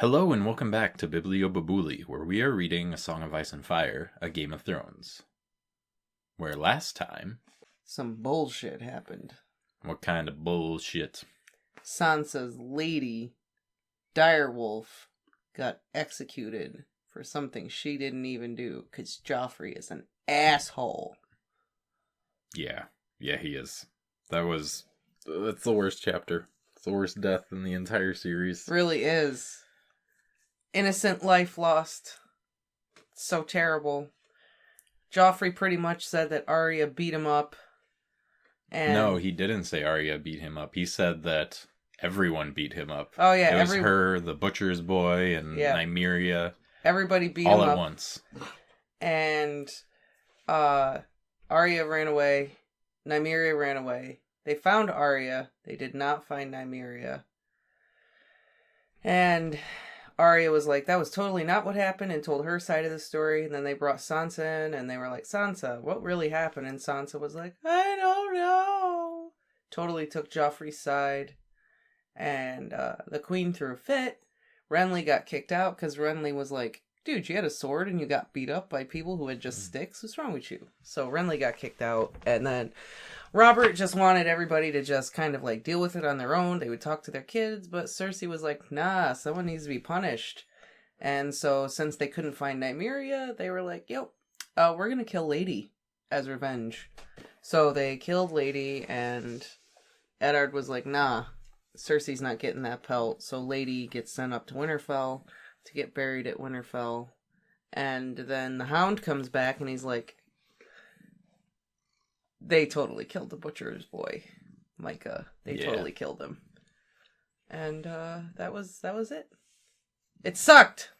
Hello and welcome back to Bibliobibuli, where we are reading A Song of Ice and Fire, A Game of Thrones. Where last time... Some bullshit happened. What kind of bullshit? Sansa's lady, Direwolf, got executed for something she didn't even do, because Joffrey is an asshole. Yeah, he is. That's the worst chapter. It's the worst death in the entire series. Really is. Innocent life lost. So terrible. Joffrey pretty much said that Arya beat him up. And No, he didn't say Arya beat him up. He said that everyone beat him up. Oh yeah, it was her, the butcher's boy, and Nymeria. Everybody beat all him at up. once. And Arya ran away. Nymeria ran away. They found Arya. They did not find Nymeria. And Arya was like, that was totally not what happened, and told her side of the story. And then they brought Sansa in, and they were like, Sansa, what really happened? And Sansa was like, I don't know. Totally took Joffrey's side. And the queen threw a fit. Renly got kicked out because Renly was like, dude, you had a sword and you got beat up by people who had just sticks? What's wrong with you? So Renly got kicked out. And then Robert just wanted everybody to just kind of like deal with it on their own. They would talk to their kids, but Cersei was like, nah, someone needs to be punished. And so since they couldn't find Nymeria, they were like, yo, we're going to kill Lady as revenge. So they killed Lady, and Eddard was like, nah, Cersei's not getting that pelt. So Lady gets sent up to Winterfell to get buried at Winterfell. And then the Hound comes back and he's like, they totally killed the butcher's boy, Micah. They totally killed him. And that was it. It sucked.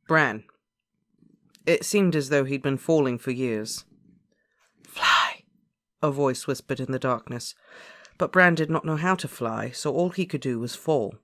Bran. It seemed as though he'd been falling for years. Fly, a voice whispered in the darkness. But Bran did not know how to fly, so all he could do was fall.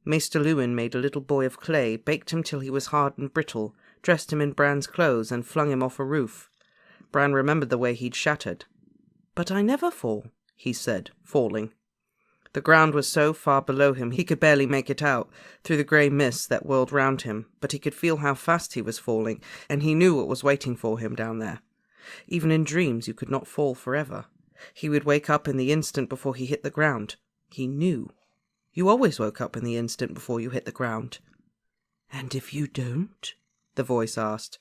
Maester Luwin made a little boy of clay, baked him till he was hard and brittle, dressed him in Bran's clothes, and flung him off a roof. Bran remembered the way he'd shattered. But I never fall, he said, falling. The ground was so far below him he could barely make it out, through the grey mist that whirled round him, but he could feel how fast he was falling, and he knew what was waiting for him down there. Even in dreams you could not fall forever. He would wake up in the instant before he hit the ground. He knew. You always woke up in the instant before you hit the ground. And if you don't? The voice asked.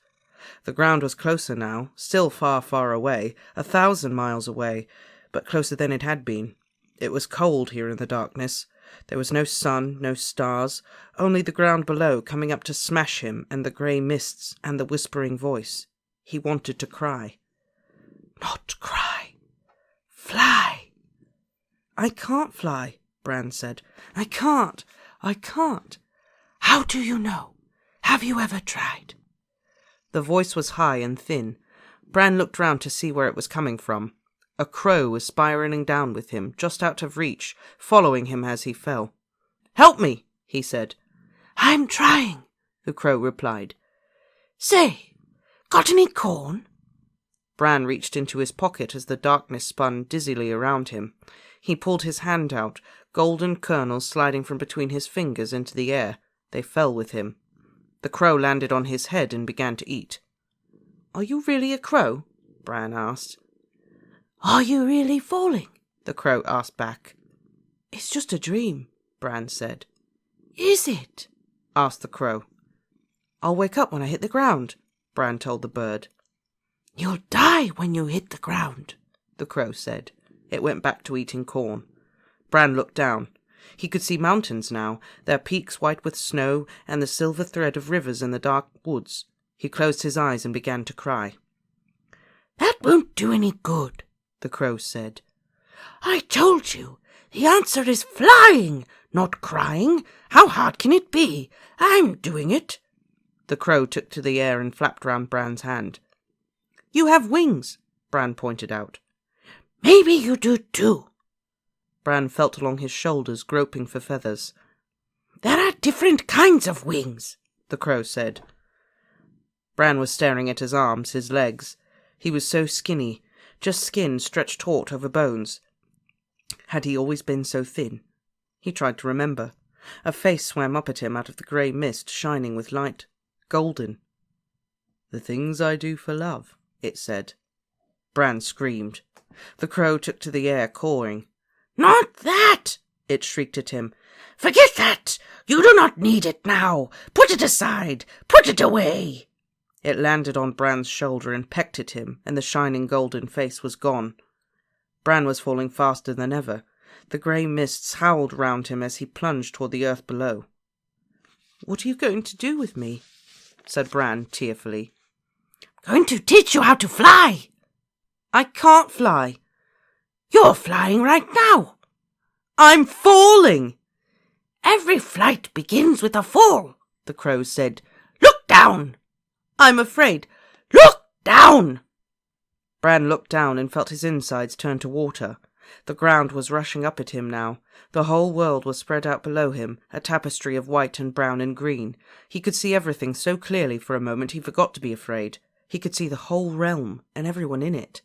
The ground was closer now, still far, far away, 1,000 miles away, but closer than it had been. It was cold here in the darkness. There was no sun, no stars, only the ground below coming up to smash him, and the grey mists, and the whispering voice. He wanted to cry. Not cry. Fly. I can't fly, Bran said. I can't. How do you know? Have you ever tried? The voice was high and thin. Bran looked round to see where it was coming from. A crow was spiralling down with him, just out of reach, following him as he fell. Help me, he said. I'm trying, the crow replied. Say, got any corn? Bran reached into his pocket as the darkness spun dizzily around him. He pulled his hand out, golden kernels sliding from between his fingers into the air. They fell with him. The crow landed on his head and began to eat. Are you really a crow? Bran asked. Are you really falling? The crow asked back. It's just a dream, Bran said. Is it? Asked the crow. I'll wake up when I hit the ground, Bran told the bird. You'll die when you hit the ground, the crow said. It went back to eating corn. Bran looked down. He could see mountains now, their peaks white with snow, and the silver thread of rivers in the dark woods. He closed his eyes and began to cry. That won't do any good, the crow said. I told you, the answer is flying, not crying. How hard can it be? I'm doing it. The crow took to the air and flapped round Bran's hand. You have wings, Bran pointed out. Maybe you do too. Bran felt along his shoulders, groping for feathers. There are different kinds of wings, the crow said. Bran was staring at his arms, his legs. He was so skinny, just skin stretched taut over bones. Had he always been so thin? He tried to remember. A face swam up at him out of the grey mist, shining with light. Golden. "The things I do for love," it said. Bran screamed. The crow took to the air, cawing. "Not that!" it shrieked at him. "Forget that! You do not need it now! Put it aside! Put it away!" It landed on Bran's shoulder and pecked at him, and the shining golden face was gone. Bran was falling faster than ever. The grey mists howled round him as he plunged toward the earth below. "What are you going to do with me?" said Bran tearfully. "Going to teach you how to fly." "I can't fly." "You're flying right now." "I'm falling." "Every flight begins with a fall," the crow said. "Look down." "I'm afraid." "Look down." Bran looked down and felt his insides turn to water. The ground was rushing up at him now. The whole world was spread out below him, a tapestry of white and brown and green. He could see everything so clearly for a moment he forgot to be afraid. He could see the whole realm and everyone in it.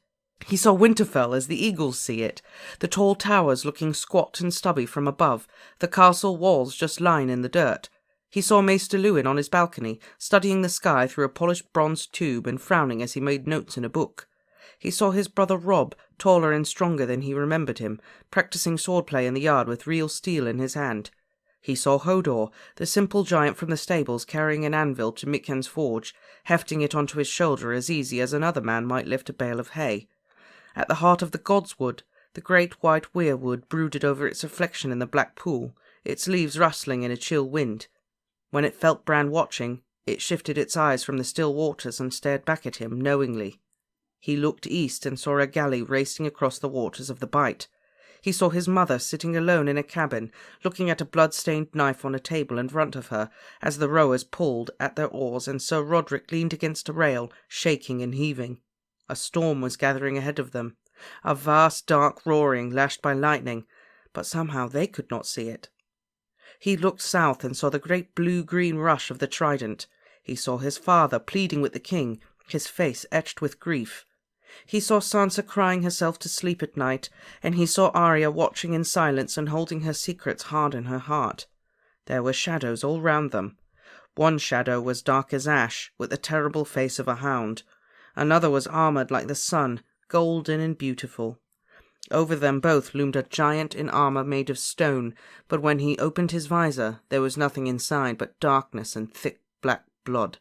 He saw Winterfell as the eagles see it, the tall towers looking squat and stubby from above, the castle walls just lying in the dirt. He saw Maester Luwin on his balcony, studying the sky through a polished bronze tube and frowning as he made notes in a book. He saw his brother Robb, taller and stronger than he remembered him, practising swordplay in the yard with real steel in his hand. He saw Hodor, the simple giant from the stables, carrying an anvil to Mikken's forge, hefting it onto his shoulder as easy as another man might lift a bale of hay. At the heart of the Godswood, the great white weirwood brooded over its reflection in the black pool, its leaves rustling in a chill wind. When it felt Bran watching, it shifted its eyes from the still waters and stared back at him knowingly. He looked east and saw a galley racing across the waters of the Bight. He saw his mother sitting alone in a cabin, looking at a blood-stained knife on a table in front of her, as the rowers pulled at their oars and Sir Roderick leaned against a rail, shaking and heaving. A storm was gathering ahead of them, a vast dark roaring lashed by lightning, but somehow they could not see it. He looked south and saw the great blue-green rush of the Trident. He saw his father pleading with the king, his face etched with grief. He saw Sansa crying herself to sleep at night, and he saw Arya watching in silence and holding her secrets hard in her heart. There were shadows all round them. One shadow was dark as ash, with the terrible face of a hound. Another was armoured like the sun, golden and beautiful. Over them both loomed a giant in armour made of stone, but when he opened his visor there was nothing inside but darkness and thick black blood.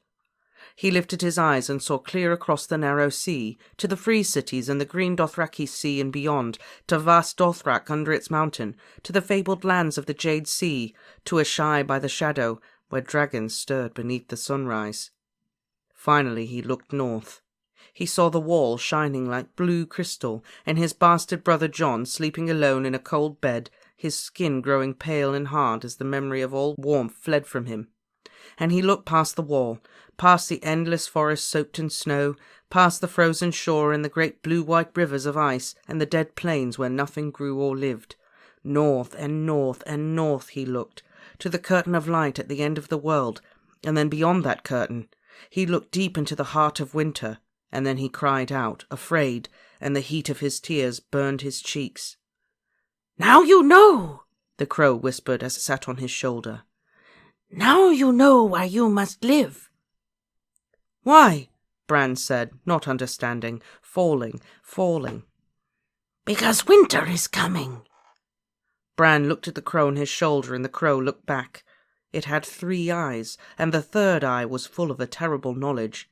He lifted his eyes and saw clear across the narrow sea, to the free cities and the green Dothraki sea and beyond, to vast Dothrak under its mountain, to the fabled lands of the Jade Sea, to Asshai by the shadow, where dragons stirred beneath the sunrise. Finally he looked north. He saw the wall shining like blue crystal, and his bastard brother Jon sleeping alone in a cold bed, his skin growing pale and hard as the memory of all warmth fled from him. And he looked past the wall, past the endless forest soaked in snow, past the frozen shore and the great blue-white rivers of ice and the dead plains where nothing grew or lived. North and north and north he looked, to the curtain of light at the end of the world, and then beyond that curtain. He looked deep into the heart of winter, and then he cried out, afraid, and the heat of his tears burned his cheeks. "Now you know," the crow whispered as it sat on his shoulder. "Now you know why you must live." "Why?" Bran said, not understanding, falling. "Because winter is coming." Bran looked at the crow on his shoulder, and the crow looked back. It had 3 eyes, and the third eye was full of a terrible knowledge.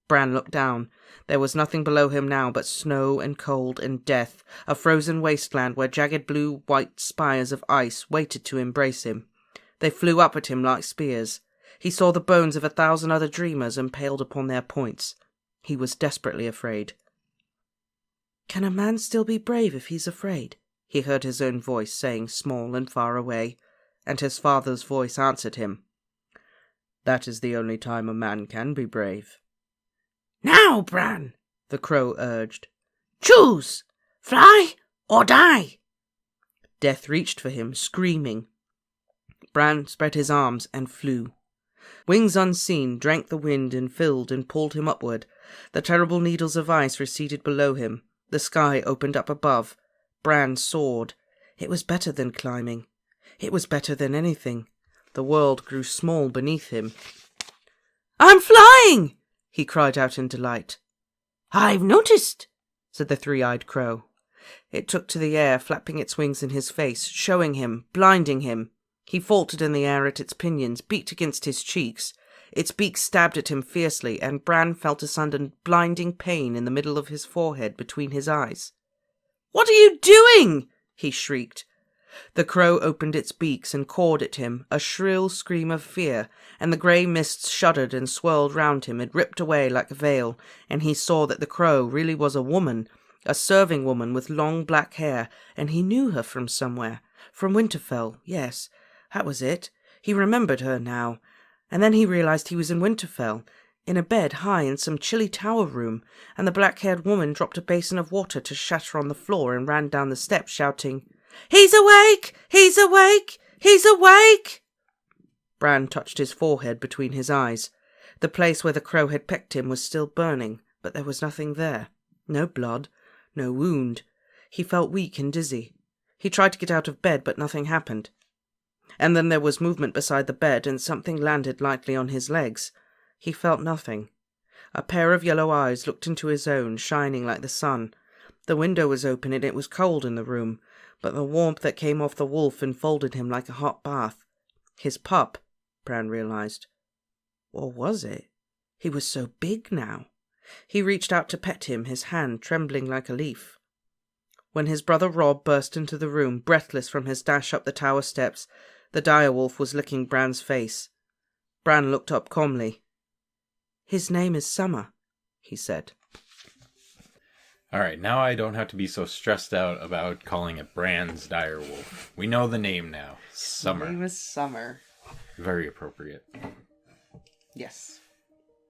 Bran looked down. There was nothing below him now but snow and cold and death, a frozen wasteland where jagged blue-white spires of ice waited to embrace him. They flew up at him like spears. He saw the bones of 1,000 other dreamers impaled upon their points. He was desperately afraid. "Can a man still be brave if he's afraid?" he heard his own voice saying, small and far away, and his father's voice answered him. "That is the only time a man can be brave." "Now, Bran," the crow urged. "Choose! Fly or die!" Death reached for him, screaming. Bran spread his arms and flew. Wings unseen drank the wind and filled and pulled him upward. The terrible needles of ice receded below him. The sky opened up above. Bran soared. It was better than climbing. It was better than anything. The world grew small beneath him. "I'm flying!" he cried out in delight. "I've noticed," said the three-eyed crow. It took to the air, flapping its wings in his face, showing him, blinding him. He faltered in the air at its pinions, beat against his cheeks. Its beak stabbed at him fiercely, and Bran felt a sudden blinding pain in the middle of his forehead between his eyes. "What are you doing?" he shrieked. The crow opened its beaks and cawed at him, a shrill scream of fear, and the grey mists shuddered and swirled round him and ripped away like a veil, and he saw that the crow really was a woman, a serving woman with long black hair, and he knew her from somewhere. From Winterfell, yes, that was it. He remembered her now. And then he realized he was in Winterfell, in a bed high in some chilly tower room, and the black-haired woman dropped a basin of water to shatter on the floor and ran down the steps shouting, "He's awake! He's awake! He's awake!" Bran touched his forehead between his eyes. The place where the crow had pecked him was still burning, but there was nothing there. No blood, no wound. He felt weak and dizzy. He tried to get out of bed, but nothing happened. And then there was movement beside the bed, and something landed lightly on his legs. He felt nothing. A pair of yellow eyes looked into his own, shining like the sun. The window was open, and it was cold in the room, but the warmth that came off the wolf enfolded him like a hot bath. His pup, Bran realized. Or was it? He was so big now. He reached out to pet him, his hand trembling like a leaf. When his brother Robb burst into the room, breathless from his dash up the tower steps, the direwolf was licking Bran's face. Bran looked up calmly. "His name is Summer," he said. Alright, now I don't have to be so stressed out about calling it Bran's direwolf. We know the name now. Summer. His name is Summer. Very appropriate. Yes.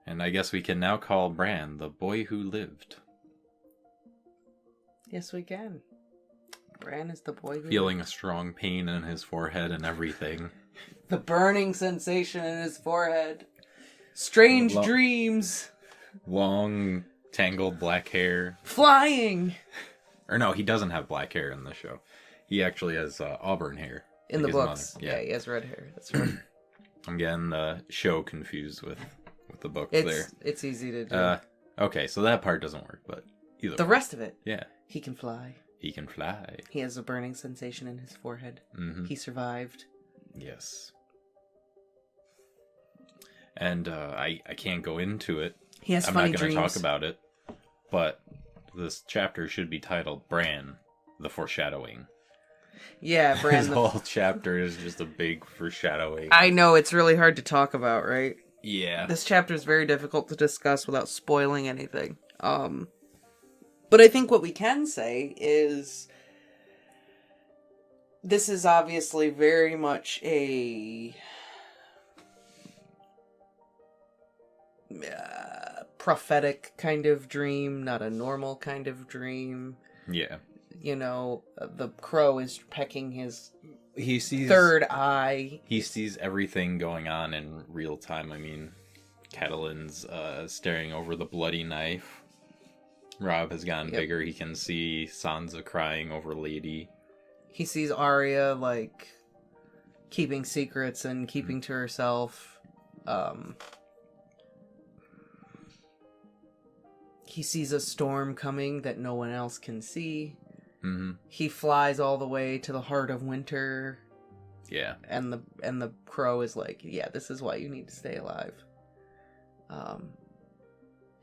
And I guess we can now call Bran the boy who lived. Yes, we can. Bran is the boy who Feeling a strong pain in his forehead and everything. The burning sensation in his forehead. Strange dreams. Long, tangled black hair. Flying. Or no, he doesn't have black hair in the show. He actually has auburn hair. In like the his books. mother. Yeah, he has red hair. That's right. I'm getting the show confused with the book there. It's easy to do. Okay, so that part doesn't work, but either The rest of it. Yeah. He can fly. He can fly. He has a burning sensation in his forehead. Mm-hmm. He survived. Yes. And I can't go into it. He has I'm funny not going to dreams. talk about it. But this chapter should be titled Bran, the Foreshadowing. Yeah, Bran. This whole chapter is just a big foreshadowing. I know, it's really hard to talk about, right? Yeah. This chapter is very difficult to discuss without spoiling anything. But I think what we can say is this is obviously very much a prophetic kind of dream, not a normal kind of dream. Yeah. You know, the crow is pecking his He sees third eye. He sees everything going on in real time. I mean, Catelyn's staring over the bloody knife. Robb has gotten bigger. He can see Sansa crying over Lady. He sees Arya, like, keeping secrets and keeping to herself. He sees a storm coming that no one else can see. Mm-hmm. He flies all the way to the heart of winter. Yeah. And the crow is like, yeah, this is why you need to stay alive.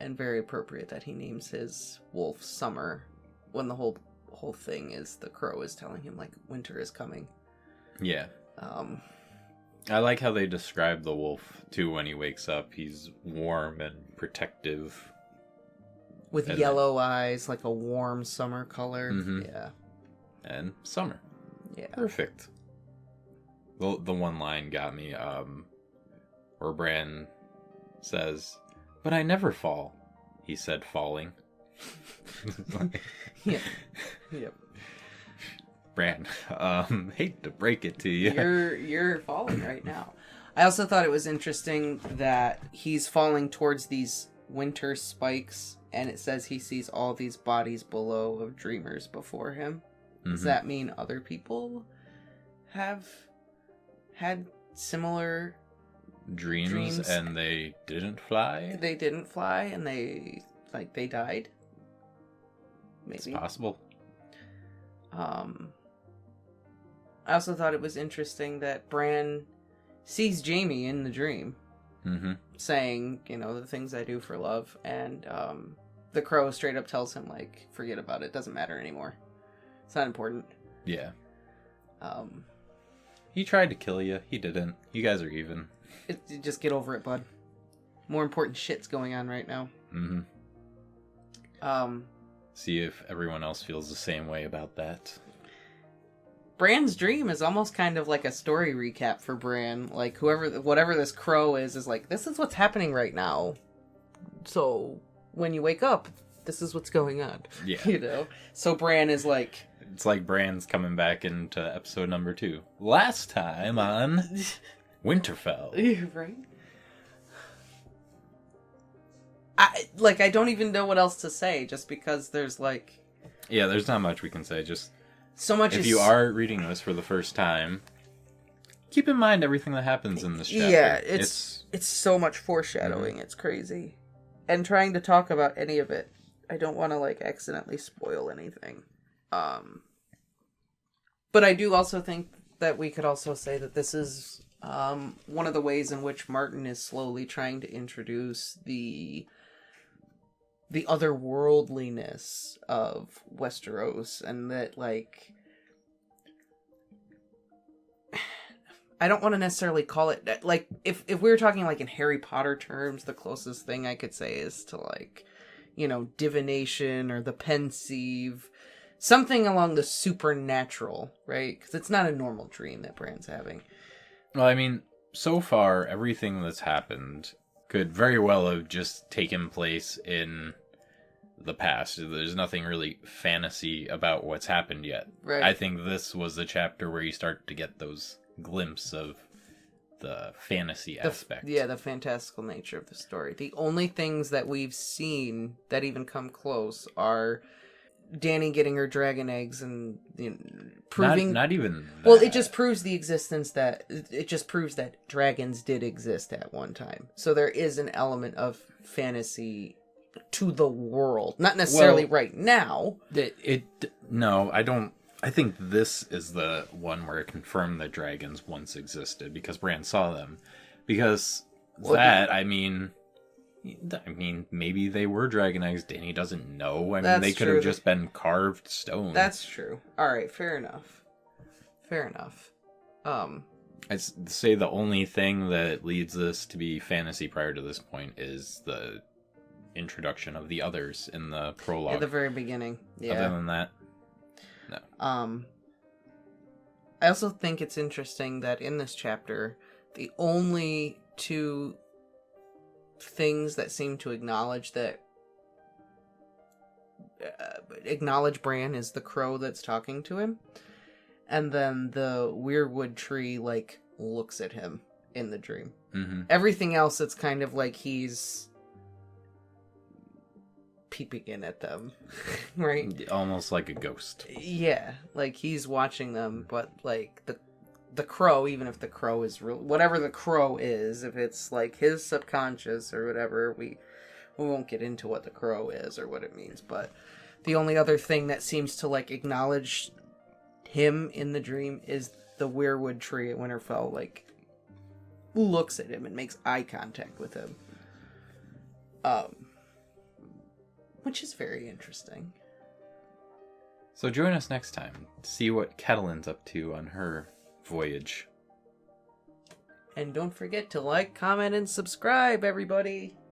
And very appropriate that he names his wolf Summer when the whole thing is the crow is telling him, like, winter is coming. Yeah. I like how they describe the wolf, too, when he wakes up. He's warm and protective. With yellow eyes, like a warm summer color. Mm-hmm. Yeah. And summer. Yeah. Perfect. The one line got me, where Bran says, "But I never fall," he said, falling. Yeah. Yep. Bran, hate to break it to you. You're falling right now. I also thought it was interesting that he's falling towards these winter spikes, and it says he sees all these bodies below of dreamers before him. Does that mean other people have had similar dreams and they didn't fly? They didn't fly, and they died? Maybe. It's possible. I also thought it was interesting that Bran sees Jaime in the dream, saying, the things I do for love, and the crow straight up tells him, like, forget about it, doesn't matter anymore. It's not important. Yeah. He tried to kill you. He didn't. You guys are even. Just get over it, bud. More important shit's going on right now. See if everyone else feels the same way about that. Bran's dream is almost kind of like a story recap for Bran. Like, whatever this crow is like, this is what's happening right now. So, when you wake up, this is what's going on. Yeah. So Bran is like... It's like Bran's coming back into episode number 2. Last time on Winterfell. Right? I don't even know what else to say, just because there's like... Yeah, there's not much we can say, just... So much if you are reading this for the first time, keep in mind everything that happens in this chapter. Yeah, it's so much foreshadowing, it's crazy. And trying to talk about any of it, I don't want to like accidentally spoil anything. But I do also think that we could also say that this is one of the ways in which Martin is slowly trying to introduce the otherworldliness of Westeros, and that, like, I don't want to necessarily call it, like, if we were talking, like, in Harry Potter terms, the closest thing I could say is to, like, divination or the pensieve, something along the supernatural, right? Because it's not a normal dream that Bran's having. Well, I mean, so far, everything that's happened could very well have just taken place in the past. There's nothing really fantasy about what's happened yet. Right. I think this was the chapter where you start to get those glimpses of the fantasy aspect. The fantastical nature of the story. The only things that we've seen that even come close are Dany getting her dragon eggs and proving... Not even that. Well, it just proves the existence that... It just proves that dragons did exist at one time. So there is an element of fantasy to the world. Not necessarily right now. No, I don't... I think this is the one where it confirmed that dragons once existed, because Bran saw them. Because I mean, maybe they were dragon eggs. Dany doesn't know. I mean, they could have just been carved stone. That's true. All right, fair enough. I'd say the only thing that leads this to be fantasy prior to this point is the introduction of the others in the prologue. At the very beginning. Yeah. Other than that, no. I also think it's interesting that in this chapter, the only two things that seem to acknowledge Bran is the crow that's talking to him, and then the weirwood tree like looks at him in the dream. Mm-hmm. Everything else, it's kind of like he's peeping in at them, right? Almost like a ghost. Yeah, like he's watching them, but like the crow, even if the crow is real, whatever the crow is, if it's like his subconscious or whatever, we won't get into what the crow is or what it means, but the only other thing that seems to like acknowledge him in the dream is the weirwood tree at Winterfell, like looks at him and makes eye contact with him. Which is very interesting. So join us next time to see what Catelyn's up to on her voyage. And don't forget to like, comment, and subscribe, everybody!